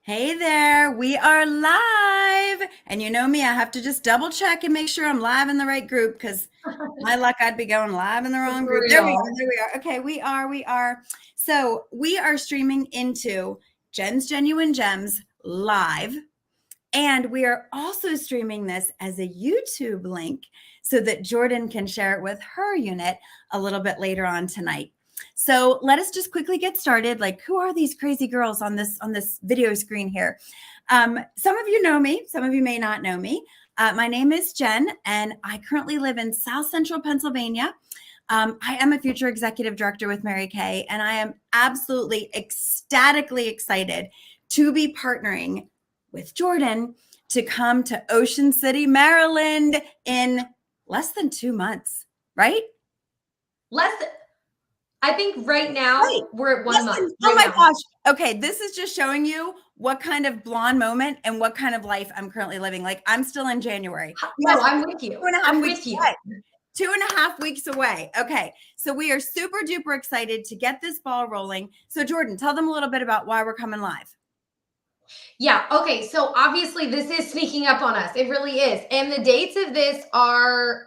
Hey there, we are live. And you know me, I have to just double check and make sure I'm live in the right group because my luck, I'd be going live in the wrong For group. There we real. are. There we are. Okay, we are. So we are streaming into Jen's Genuine Gems live. And we are also streaming this as a YouTube link so that Jordan can share it with her unit a little bit later on tonight. So let us just quickly get started. Like, who are these crazy girls on this video screen here? Some of you know me, some of you may not know me. My name is Jen, and I currently live in South Central Pennsylvania. I am a future executive director with Mary Kay, and I am absolutely ecstatically excited to be partnering with Jordan to come to Ocean City, Maryland in less than 2 months, right? I think right now Right. we're at 1 month. Listen, oh Right my now. gosh. Okay, this is just showing you what kind of blonde moment and what kind of life I'm currently living. Like, I'm still in January. No, Yes, I'm with two you. and a half I'm weeks with you. away. 2.5 weeks away. Okay, so we are super duper excited to get this ball rolling. So, Jordan, tell them a little bit about why we're coming live. Yeah. Okay. So obviously this is sneaking up on us. It really is. And the dates of this are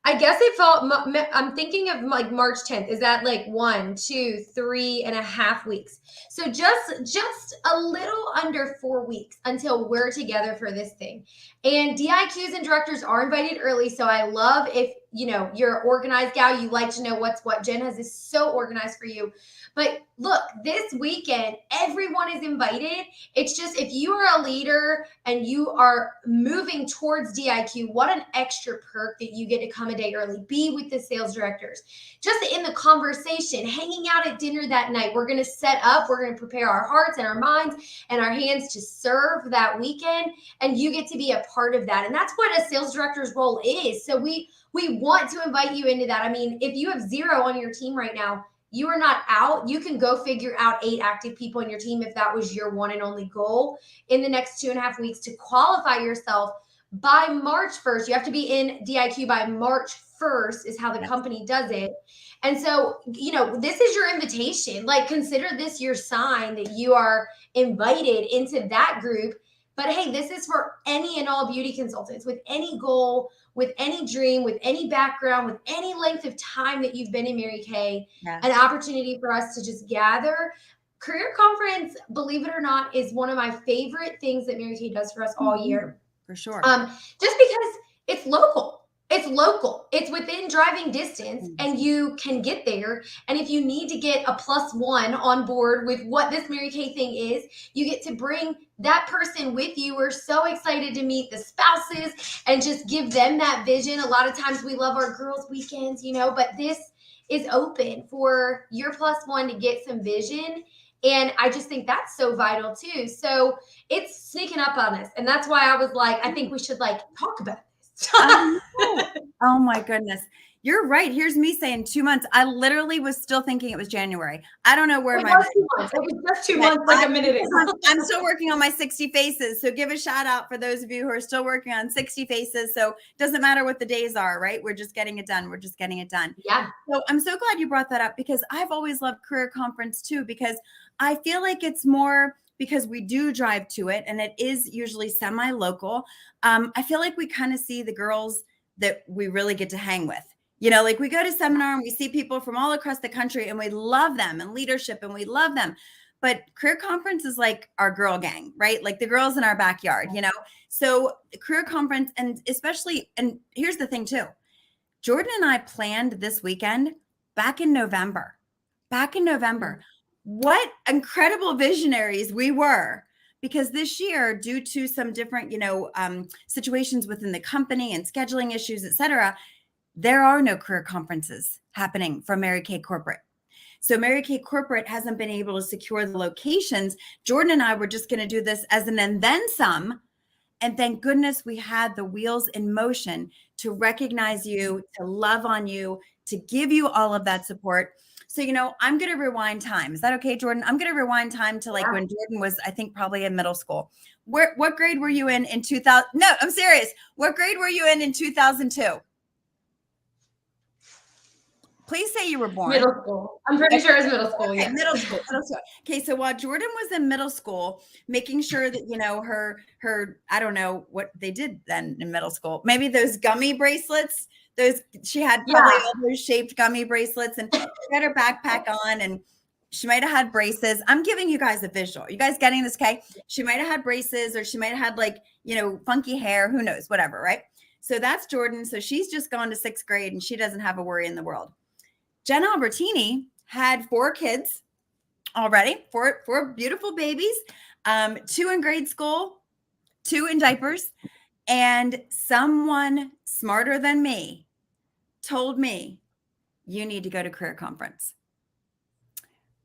I guess it felt. I'm thinking of like March 10th. Is that like 1, 2, 3.5 weeks? So just a little under 4 weeks until we're together for this thing. And DIQs and directors are invited early. So I love if you're an organized gal. You like to know what's what. Jen has is so organized for you. But look, this weekend everyone is invited. It's just if you are a leader and you are moving towards DIQ, what an extra perk that you get to come a day early, be with the sales directors, just in the conversation, hanging out at dinner that night. We're going to set up, we're going to prepare our hearts and our minds and our hands to serve that weekend. And you get to be a part of that. And that's what a sales director's role is. So we want to invite you into that. I mean, if you have 0 on your team right now, you are not out. You can go figure out 8 active people in your team if that was your one and only goal in the next 2.5 weeks to qualify yourself by March 1st. You have to be in DIQ by March 1st is how the company does it. And so, this is your invitation. Like, consider this your sign that you are invited into that group. But hey, this is for any and all beauty consultants with any goal, with any dream, with any background, with any length of time that you've been in Mary Kay, Yes. an opportunity for us to just gather. Career Conference, believe it or not, is one of my favorite things that Mary Kay does for us all year. For sure. Just because it's local. It's local. It's within driving distance and you can get there. And if you need to get a +1 on board with what this Mary Kay thing is, you get to bring that person with you. We're so excited to meet the spouses and just give them that vision. A lot of times we love our girls' weekends, but this is open for your +1 to get some vision. And I just think that's so vital too. So it's sneaking up on us. And that's why I was like, I think we should talk about this. Oh my goodness. You're right. Here's me saying 2 months. I literally was still thinking it was January. I don't know where It my was 2 months. It was just 2 months, like a minute ago. I'm still working on my 60 faces. So give a shout out for those of you who are still working on 60 faces. So it doesn't matter what the days are, right? We're just getting it done. We're just getting it done. Yeah. So I'm so glad you brought that up because I've always loved Career Conference too, because I feel like it's more because we do drive to it and it is usually semi-local. I feel like we kind of see the girls that we really get to hang with. Like we go to seminar and we see people from all across the country and we love them and leadership and we love them. But Career Conference is like our girl gang, right? Like the girls in our backyard, So Career Conference, and especially, and here's the thing too, Jordan and I planned this weekend back in November. What incredible visionaries we were. Because this year, due to some different, situations within the company and scheduling issues, et cetera, there are no career conferences happening from Mary Kay Corporate. So Mary Kay Corporate hasn't been able to secure the locations. Jordan and I were just going to do this as an and then some. And thank goodness we had the wheels in motion to recognize you, to love on you, to give you all of that support. So, I'm going to rewind time. Is that okay, Jordan? I'm going to rewind time to when Jordan was, I think, probably in middle school. What grade were you in 2000? No, I'm serious. What grade were you in 2002? Please say you were born. Middle school. I'm pretty sure it was middle school. Okay, Yeah. middle school. Okay, so while Jordan was in middle school, making sure that her I don't know what they did then in middle school. Maybe those gummy bracelets. She had probably all those shaped gummy bracelets, and she had her backpack on, and she might have had braces. I'm giving you guys a visual. You guys getting this? Okay. She might have had braces, or she might have had funky hair. Who knows? Whatever, right? So that's Jordan. So she's just gone to 6th grade, and she doesn't have a worry in the world. Jen Albertini had 4 kids already, four beautiful babies, 2 in grade school, 2 in diapers, and someone smarter than me told me, you need to go to career conference.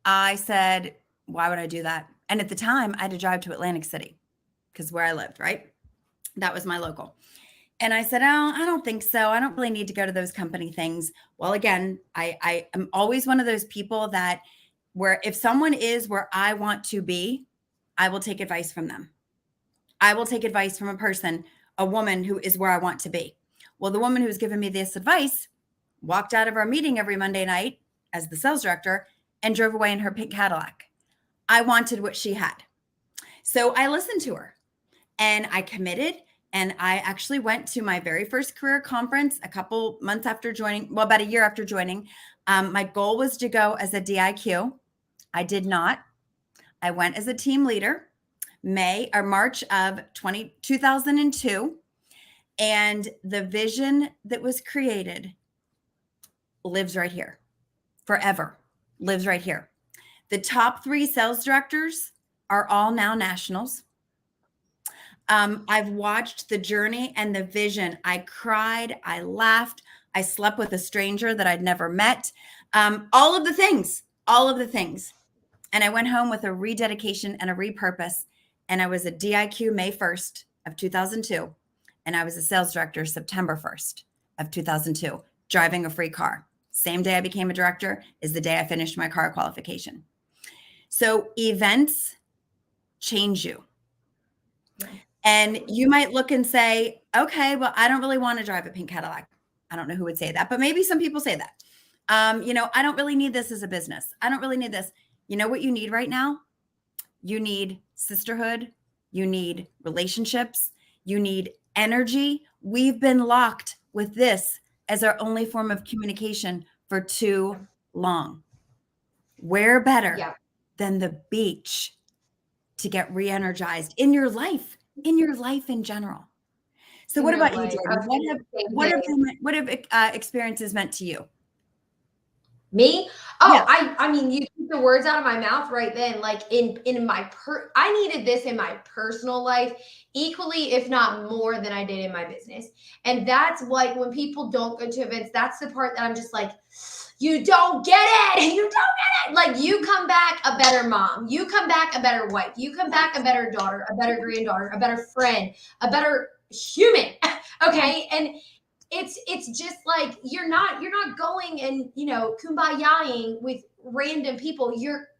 I said, why would I do that? And at the time, I had to drive to Atlantic City because where I lived, right? That was my local. And I said, oh, I don't think so. I don't really need to go to those company things. Well, again, I am always one of those people that where if someone is where I want to be, I will take advice from them. I will take advice from a woman who is where I want to be. Well, the woman who's given me this advice walked out of our meeting every Monday night as the sales director and drove away in her pink Cadillac. I wanted what she had. So I listened to her and I committed. And I actually went to my very first career conference a couple months after joining, well, about a year after joining. My goal was to go as a DIQ. I did not. I went as a team leader, March of 2002. And the vision that was created lives right here, forever, lives right here. The top 3 sales directors are all now nationals. I've watched the journey and the vision. I cried, I laughed, I slept with a stranger that I'd never met. All of the things. And I went home with a rededication and a repurpose. And I was a DIQ May 1st of 2002. And I was a sales director September 1st of 2002, driving a free car. Same day I became a director is the day I finished my car qualification. So events change you. And you might look and say, okay, well, I don't really want to drive a pink Cadillac. I don't know who would say that, but maybe some people say that. I don't really need this as a business. I don't really need this. You know what you need right now? You need sisterhood. You need relationships. You need energy. We've been locked with this as our only form of communication for too long. Where better than the beach to get re-energized in your life in general. So what about you, Jordan? What have experiences meant to you? Me? Oh, yeah. I mean, you took the words out of my mouth right then. Like I needed this in my personal life equally, if not more than I did in my business. And that's like when people don't go to events, that's the part that I'm just like, you don't get it. You don't get it. Like you come back a better mom. You come back a better wife. You come back a better daughter, a better granddaughter, a better friend, a better human. Okay. And it's just like you're not going and kumbayaing with random people.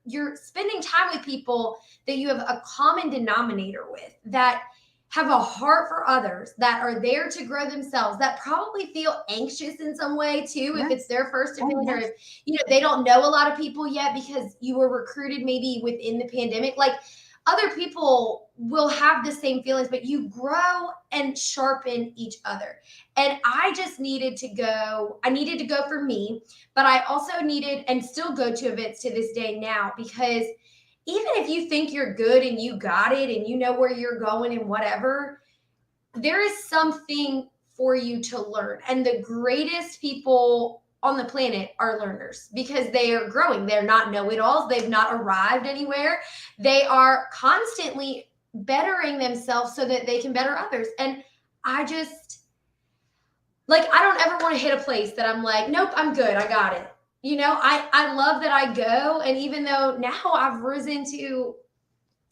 You're spending time with people that you have a common denominator with, that have a heart for others, that are there to grow themselves, that probably feel anxious in some way too, if it's their first event, or if they don't know a lot of people yet because you were recruited maybe within the pandemic. Like other people will have the same feelings, but you grow and sharpen each other. And I just needed to go for me, but I also needed and still go to events to this day now, because even if you think you're good and you got it and you know where you're going and whatever, there is something for you to learn. And the greatest people on the planet are learners, because they are growing. They're not know-it-alls. They've not arrived anywhere. They are constantly bettering themselves so that they can better others. And I just, I don't ever want to hit a place that I'm like, nope, I'm good. I got it. I love that I go. And even though now I've risen to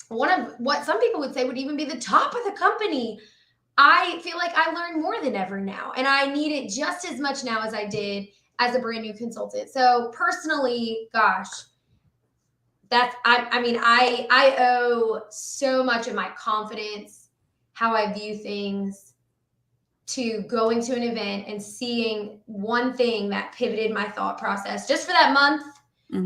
one of what some people would say would even be the top of the company, I feel like I learn more than ever now. And I need it just as much now as I did as a brand new consultant. So personally, gosh, I owe so much of my confidence, how I view things, to going to an event and seeing one thing that pivoted my thought process just for that month,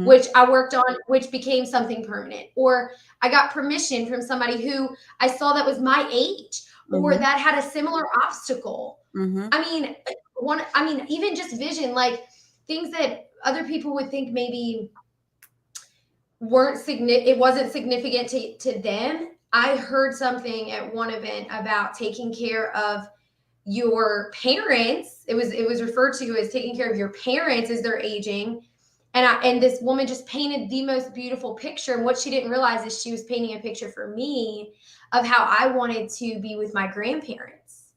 which I worked on, which became something permanent. Or I got permission from somebody who I saw that was my age or that had a similar obstacle. I mean, even just vision, like things that other people would think maybe it wasn't significant to them. I heard something at one event about taking care of your parents. It was referred to as taking care of your parents as they're aging. And this woman just painted the most beautiful picture. And what she didn't realize is she was painting a picture for me of how I wanted to be with my grandparents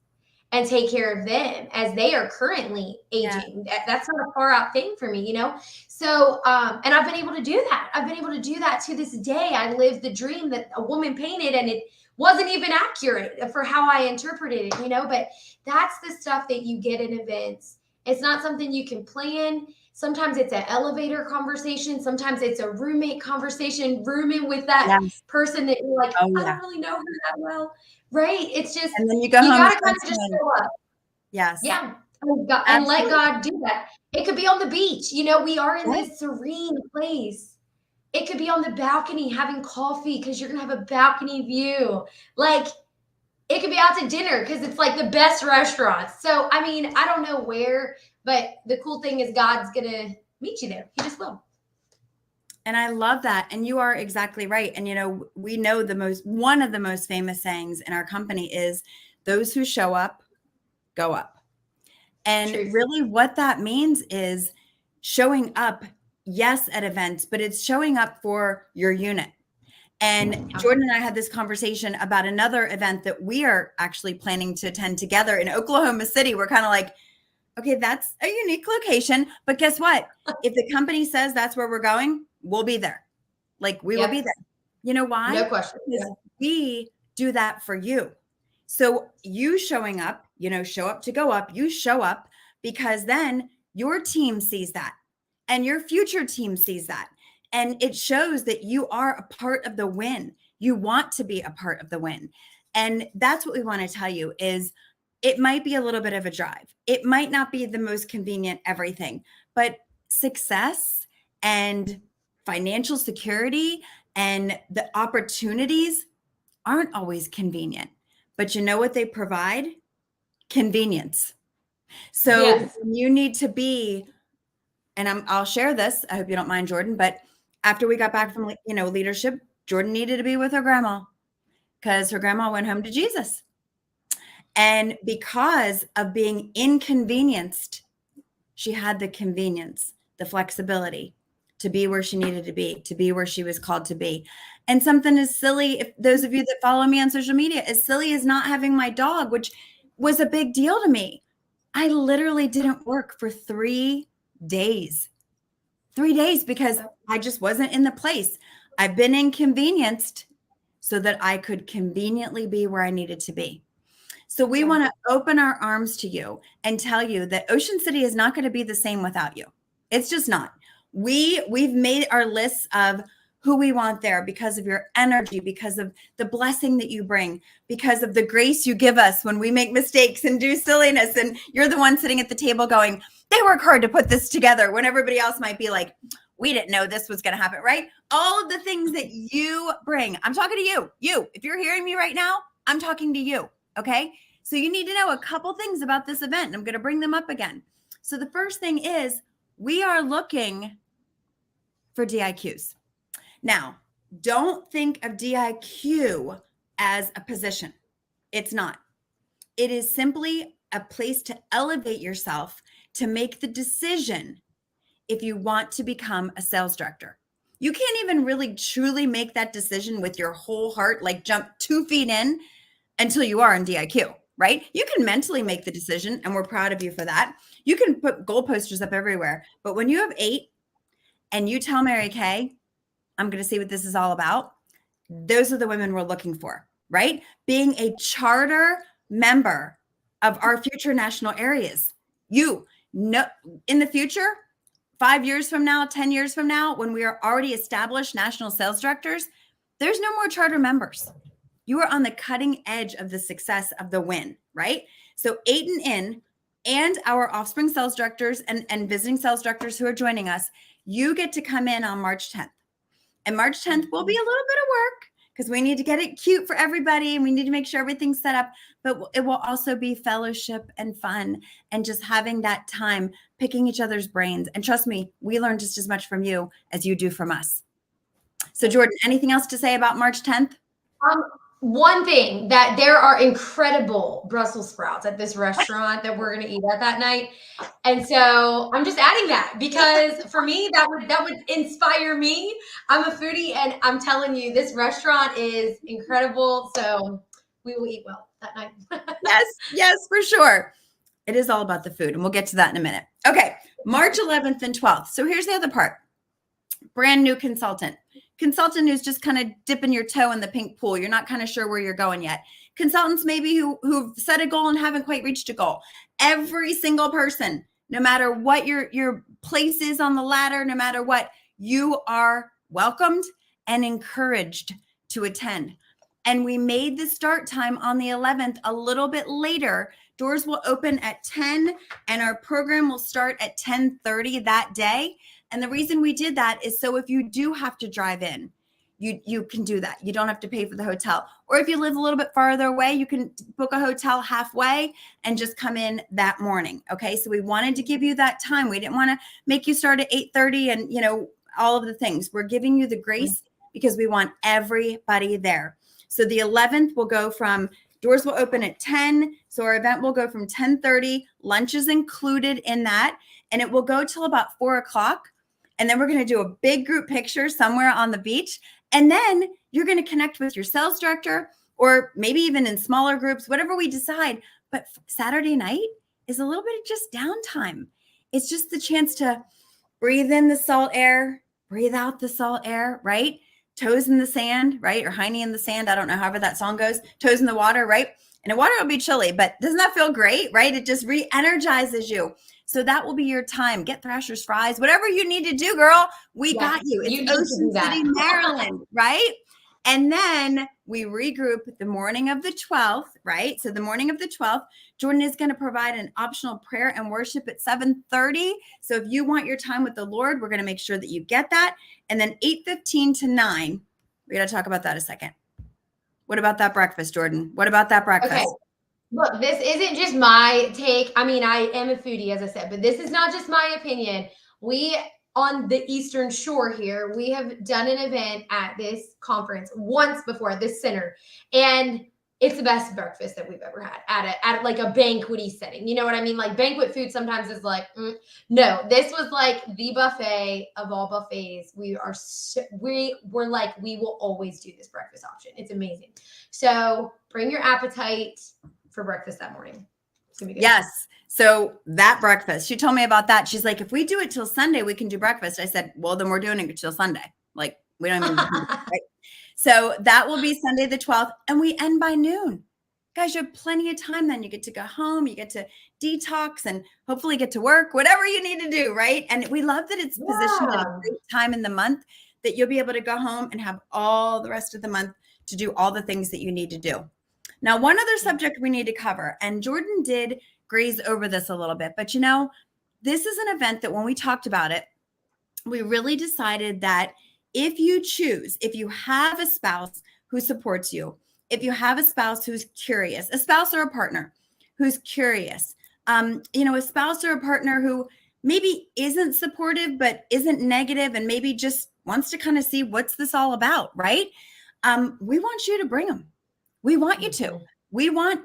and take care of them as they are currently aging. That's not a far out thing for me, you know? So, and I've been able to do that. I've been able to do that to this day. I lived the dream that a woman painted, and it wasn't even accurate for how I interpreted it, you know? But that's the stuff that you get in events. It's not something you can plan. Sometimes it's an elevator conversation. Sometimes it's a roommate conversation, rooming with that person that you're like, I don't really know her that well. Right. It's just, and then you go home. You got to kind of just show up. Yes. Yeah. And let God do that. It could be on the beach. You know, we are in this serene place. It could be on the balcony having coffee because you're going to have a balcony view. Like, it could be out to dinner because it's like the best restaurants. So, I mean, I don't know where, but the cool thing is God's going to meet you there. He just will. And I love that. And you are exactly right. And, you know, we know one of the most famous sayings in our company is those who show up, go up. And really what that means is showing up, yes, at events, but it's showing up for your unit. And Jordan and I had this conversation about another event that we are actually planning to attend together in Oklahoma City. We're kind of like, okay, that's a unique location, but guess what? If the company says that's where we're going, we'll be there. Like we will be there. You know why? No question. Because we do that for you. So you showing up, you know, show up to go up, you show up because then your team sees that and your future team sees that. And it shows that you are a part of the win. You want to be a part of the win. And that's what we want to tell you is it might be a little bit of a drive. It might not be the most convenient everything, but success and financial security and the opportunities aren't always convenient. But you know what they provide? Convenience. So you need to be, and I'll share this. I hope you don't mind, Jordan, but after we got back from, you know, leadership, Jordan needed to be with her grandma because her grandma went home to Jesus. And because of being inconvenienced, she had the convenience, the flexibility to be where she needed to be where she was called to be. And something as silly, if those of you that follow me on social media, as silly as not having my dog, which was a big deal to me. I literally didn't work for 3 days. 3 days because I just wasn't in the place. I've been inconvenienced so that I could conveniently be where I needed to be. So we want to open our arms to you and tell you that Ocean City is not going to be the same without you. It's just not. We've made our lists of who we want there because of your energy, because of the blessing that you bring, because of the grace you give us when we make mistakes and do silliness. And you're the one sitting at the table going, they work hard to put this together when everybody else might be like, we didn't know this was going to happen, right? All of the things that you bring. I'm talking to you. If you're hearing me right now, I'm talking to you. Okay. So you need to know a couple things about this event. And I'm going to bring them up again. So the first thing is we are looking for DIQs. Now, don't think of DIQ as a position. It's not. It is simply a place to elevate yourself to make the decision if you want to become a sales director. You can't even really truly make that decision with your whole heart, like jump 2 feet in until you are in DIQ, right? You can mentally make the decision, and we're proud of you for that. You can put goal posters up everywhere. But when you have 8 and you tell Mary Kay, I'm going to see what this is all about, those are the women we're looking for, right? Being a charter member of our future national areas. You know, in the future, 5 years from now, 10 years from now, when we are already established national sales directors, there's no more charter members. You are on the cutting edge of the success of the win, right? So 8 and in, and our offspring sales directors and visiting sales directors who are joining us, you get to come in on March 10th. And March 10th will be a little bit of work because we need to get it cute for everybody and we need to make sure everything's set up. But it will also be fellowship and fun and just having that time picking each other's brains. And trust me, we learn just as much from you as you do from us. So Jordan, anything else to say about March 10th? One thing, that there are incredible Brussels sprouts at this restaurant that we're going to eat at that night. And so I'm just adding that because for me, that would inspire me. I'm a foodie and I'm telling you, this restaurant is incredible. So we will eat well that night. Yes, for sure. It is all about the food, and we'll get to that in a minute. Okay, March 11th and 12th. So here's the other part. Brand new consultant who's just kind of dipping your toe in the pink pool. You're not kind of sure where you're going yet. Consultants maybe who've set a goal and haven't quite reached a goal. Every single person, no matter what your place is on the ladder, no matter what, you are welcomed and encouraged to attend. And we made the start time on the 11th a little bit later. Doors will open at 10 and our program will start at 10:30 that day. And the reason we did that is so if you do have to drive in, you can do that. You don't have to pay for the hotel. Or if you live a little bit farther away, you can book a hotel halfway and just come in that morning. Okay. So we wanted to give you that time. We didn't want to make you start at 8:30 and, all of the things. We're giving you the grace because we want everybody there. So the 11th will go from doors will open at 10. So our event will go from 10:30. Lunch is included in that. And it will go till about 4:00. And then we're going to do a big group picture somewhere on the beach. And then you're going to connect with your sales director or maybe even in smaller groups, whatever we decide. But Saturday night is a little bit of just downtime. It's just the chance to breathe in the salt air, breathe out the salt air, right? Toes in the sand, right? Or hiney in the sand. I don't know, however that song goes. Toes in the water, right? And the water will be chilly, but doesn't that feel great, right? It just re-energizes you. So that will be your time. Get Thrasher's fries, whatever you need to do, girl. We got you. It's Ocean City, Maryland, right? And then we regroup the morning of the 12th, right? So the morning of the 12th, Jordan is going to provide an optional prayer and worship at 7:30. So if you want your time with the Lord, we're going to make sure that you get that. And then 8:15 to 9, we got to talk about that a second. What about that breakfast, Jordan? What about that breakfast? Okay. Look, this isn't just my take. I mean, I am a foodie, as I said, but this is not just my opinion. We, on the Eastern Shore here, we have done an event at this conference once before at this center, and it's the best breakfast that we've ever had at like a banquety setting. You know what I mean? Like banquet food sometimes is like, no, this was like the buffet of all buffets. We were like, we will always do this breakfast option. It's amazing. So bring your appetite for breakfast that morning. It's gonna be good. Yes. So that breakfast, she told me about that. She's like, if we do it till Sunday, we can do breakfast. I said, well, then we're doing it till Sunday. Like we don't even, right? So that will be Sunday the 12th and we end by noon. Guys, you have plenty of time then. You get to go home, you get to detox and hopefully get to work, whatever you need to do, right? And we love that it's positioned at a great time in the month that you'll be able to go home and have all the rest of the month to do all the things that you need to do. Now, one other subject we need to cover, and Jordan did graze over this a little bit, but this is an event that when we talked about it, we really decided that if you have a spouse who supports you, if you have a spouse who's curious, a spouse or a partner who's curious, a spouse or a partner who maybe isn't supportive, but isn't negative and maybe just wants to kind of see what's this all about, right? We want you to bring them. We want you to.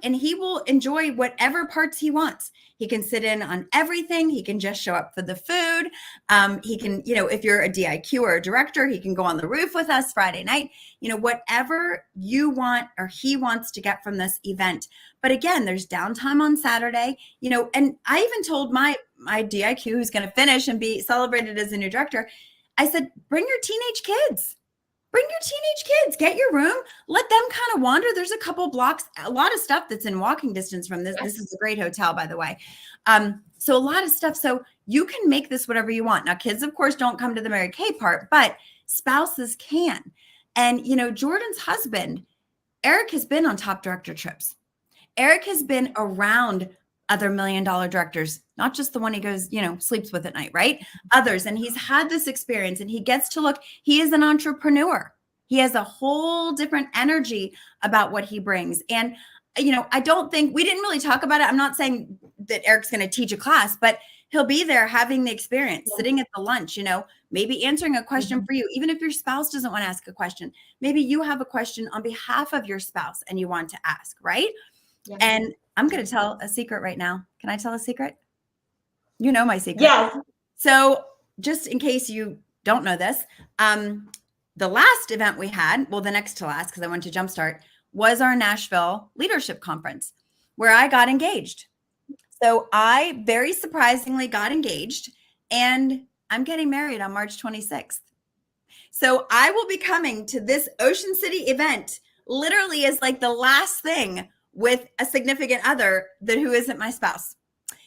And he will enjoy whatever parts he wants. He can sit in on everything. He can just show up for the food. He can, if you're a DIQ or a director, he can go on the roof with us Friday night, whatever you want or he wants to get from this event. But again, there's downtime on Saturday, and I even told my DIQ who's going to finish and be celebrated as a new director, I said, bring your teenage kids. Bring your teenage kids, get your room, let them kind of wander. There's a couple blocks, a lot of stuff that's in walking distance from this. This is a great hotel, by the way. So a lot of stuff. So you can make this whatever you want. Now, kids, of course, don't come to the Mary Kay part, but spouses can. And, Jordan's husband, Eric, has been on top director trips. Eric has been around other $1 million directors, not just the one he goes, sleeps with at night, right? Others. And he's had this experience and he gets to look, he is an entrepreneur. He has a whole different energy about what he brings. And, I don't think we didn't really talk about it. I'm not saying that Eric's going to teach a class, but he'll be there having the experience, sitting at the lunch, maybe answering a question for you. Even if your spouse doesn't want to ask a question, maybe you have a question on behalf of your spouse and you want to ask, right? Yeah. And I'm going to tell a secret right now. Can I tell a secret? You know my secret. Yes. So just in case you don't know this, the last event we had, well, the next to last, because I went to Jumpstart, was our Nashville Leadership Conference where I got engaged. So I very surprisingly got engaged and I'm getting married on March 26th. So I will be coming to this Ocean City event literally as like the last thing with a significant other who isn't my spouse.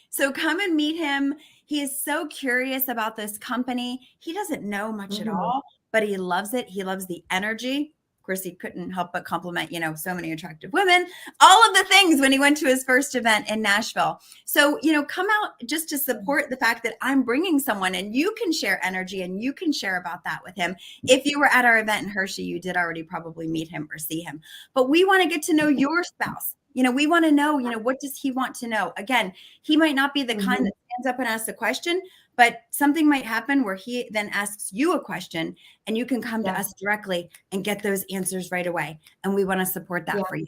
So come and meet him. He is so curious about this company. He doesn't know much at all, but he loves it. He loves the energy. Of course, he couldn't help but compliment, so many attractive women, all of the things when he went to his first event in Nashville. So, come out just to support the fact that I'm bringing someone and you can share energy and you can share about that with him. If you were at our event in Hershey, you did already probably meet him or see him, but we want to get to know your spouse. We want to know, what does he want to know? Again, he might not be the kind that stands up and asks a question, but something might happen where he then asks you a question and you can come to us directly and get those answers right away. And we want to support that for you.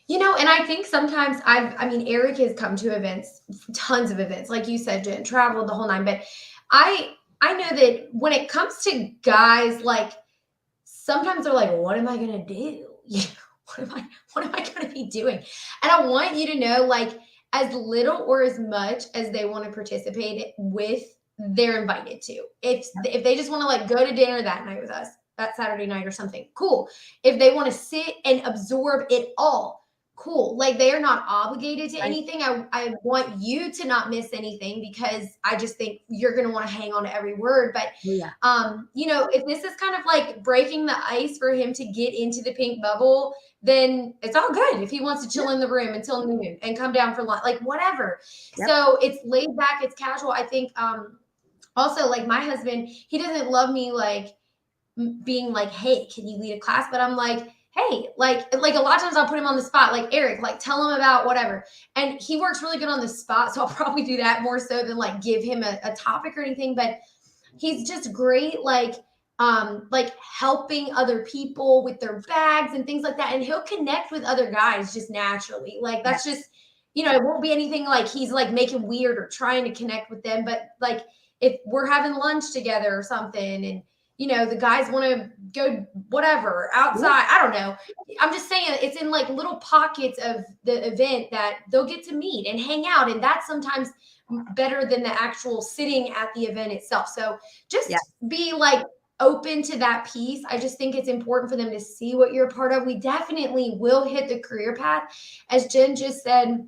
And I think sometimes Eric has come to events, tons of events, like you said, Jen, traveled the whole nine, but I know that when it comes to guys, like sometimes they're like, what am I going to do? What am I going to be doing? And I want you to know, like, as little or as much as they want to participate with, they're invited to. If they just want to like go to dinner that night with us, that Saturday night or something, cool. If they want to sit and absorb it all, cool. Like they are not obligated to anything. I want you to not miss anything because I just think you're going to want to hang on to every word. But, if this is kind of like breaking the ice for him to get into the pink bubble, then it's all good. If he wants to chill in the room until noon and come down for lunch, like whatever. Yep. So it's laid back, it's casual. I think also like my husband, he doesn't love me like being like, hey, can you lead a class? But I'm like, hey, like a lot of times I'll put him on the spot, like Eric, like tell him about whatever. And he works really good on the spot. So I'll probably do that more so than like give him a topic or anything. But he's just great, like helping other people with their bags and things like that. And he'll connect with other guys just naturally. Like that's just, it won't be anything like he's like making weird or trying to connect with them. But like if we're having lunch together or something and, the guys want to go whatever outside. I don't know. I'm just saying it's in like little pockets of the event that they'll get to meet and hang out. And that's sometimes better than the actual sitting at the event itself. So just be like open to that piece. I just think it's important for them to see what you're a part of. We definitely will hit the career path. As Jen just said,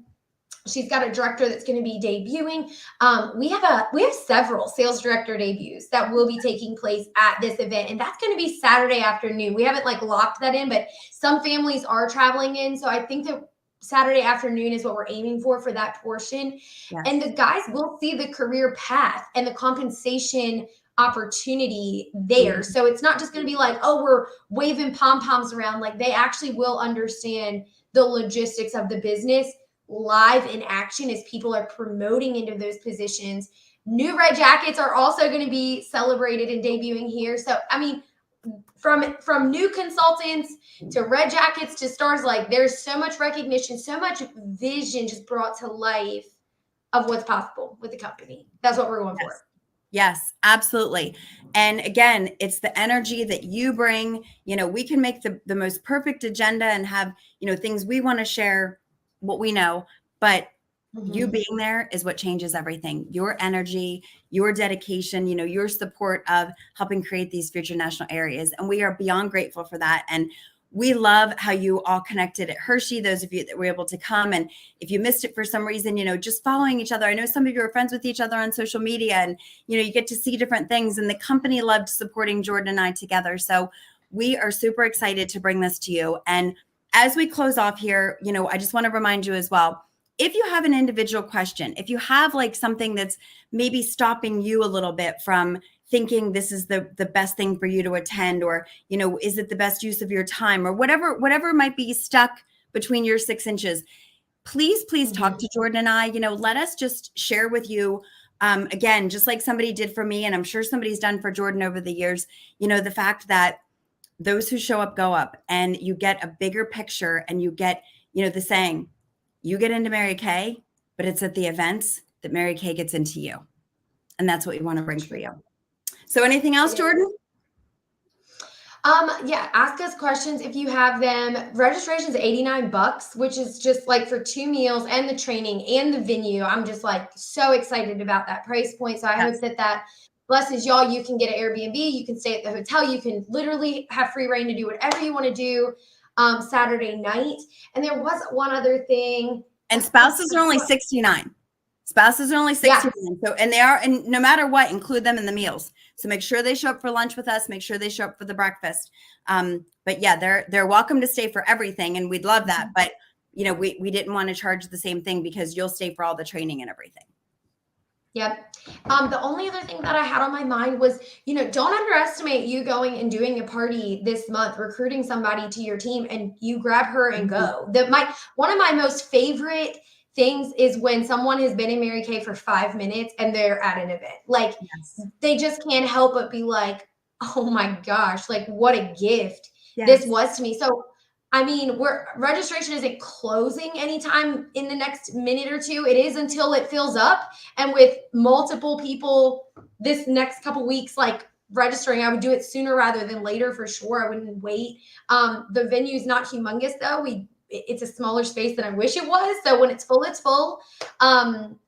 she's got a director that's going to be debuting. We have several sales director debuts that will be taking place at this event. And that's going to be Saturday afternoon. We haven't like locked that in, but some families are traveling in. So I think that Saturday afternoon is what we're aiming for that portion. Yes. And the guys will see the career path and the compensation opportunity there. Mm-hmm. So it's not just going to be like, oh, we're waving pom-poms around. Like they actually will understand the logistics of the business live in action as people are promoting into those positions. New Red Jackets are also going to be celebrated and debuting here. So, I mean, from new consultants to Red Jackets to stars, like there's so much recognition, so much vision just brought to life of what's possible with the company. That's what we're going for. Yes, absolutely. And again, it's the energy that you bring. We can make the most perfect agenda and have, things we want to share, what we know, but you being there is what changes everything. Your energy, your dedication, your support of helping create these future national areas. And we are beyond grateful for that. And we love how you all connected at Hershey, those of you that were able to come. And if you missed it for some reason, just following each other. I know some of you are friends with each other on social media and, you get to see different things. And the company loved supporting Jordan and I together. So we are super excited to bring this to you. And as we close off here, I just want to remind you as well, if you have an individual question, if you have like something that's maybe stopping you a little bit from thinking this is the best thing for you to attend, or, is it the best use of your time, or whatever might be stuck between your 6 inches, please talk to Jordan and I. Let us just share with you, again, just like somebody did for me, and I'm sure somebody's done for Jordan over the years, the fact that those who show up go up, and you get a bigger picture, and you get, the saying, you get into Mary Kay, but it's at the events that Mary Kay gets into you. And that's what we want to bring for you. So anything else, Jordan? Yeah, ask us questions if you have them. Registration is $89, which is just like for 2 meals and the training and the venue. I'm just like so excited about that price point. So I hope that blesses y'all. You can get an Airbnb, you can stay at the hotel, you can literally have free reign to do whatever you want to do Saturday night. And there was one other thing. And spouses are only $69. Spouses are only $69. So, and they are, and no matter what, include them in the meals. So make sure they show up for lunch with us. Make sure they show up for the breakfast. But yeah, they're welcome to stay for everything, and we'd love that. But we didn't want to charge the same thing because you'll stay for all the training and everything. Yep. The only other thing that I had on my mind was, don't underestimate you going and doing a party this month, recruiting somebody to your team, and you grab her and go. One of my most favorite things is when someone has been in Mary Kay for 5 minutes and they're at an event. Like they just can't help but be like, oh my gosh, like what a gift this was to me. So I mean, registration isn't closing anytime in the next minute or two. It is until it fills up. And with multiple people this next couple weeks, like registering, I would do it sooner rather than later for sure. I wouldn't wait. The venue's not humongous though. It's a smaller space than I wish it was. So when it's full, it's full.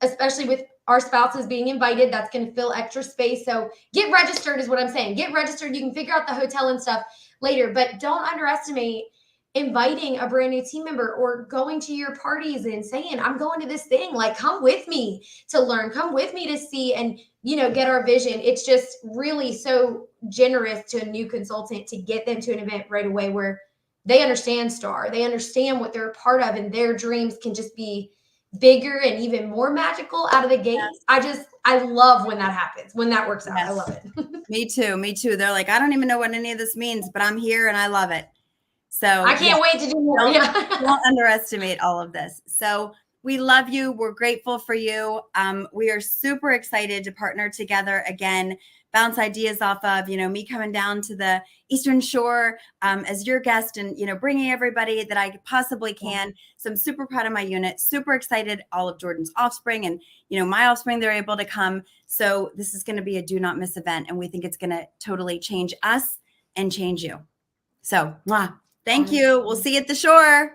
Especially with our spouses being invited, that's going to fill extra space. So get registered is what I'm saying. Get registered. You can figure out the hotel and stuff later, but don't underestimate inviting a brand new team member or going to your parties and saying, I'm going to this thing, like come with me to learn, come with me to see, and get our vision. It's just really so generous to a new consultant to get them to an event right away where they understand STAR, they understand what they're a part of, and their dreams can just be bigger and even more magical out of the gate. I love when that happens, when that works out. I love it. Me too. They're like, I don't even know what any of this means, but I'm here and I love it. So I can't wait to do more. Don't underestimate all of this. So we love you. We're grateful for you. We are super excited to partner together again, bounce ideas off of, me coming down to the Eastern Shore as your guest and, bringing everybody that I possibly can. So I'm super proud of my unit, super excited, all of Jordan's offspring and, my offspring, they're able to come. So this is going to be a do not miss event. And we think it's going to totally change us and change you. So, thank you. We'll see you at the shore.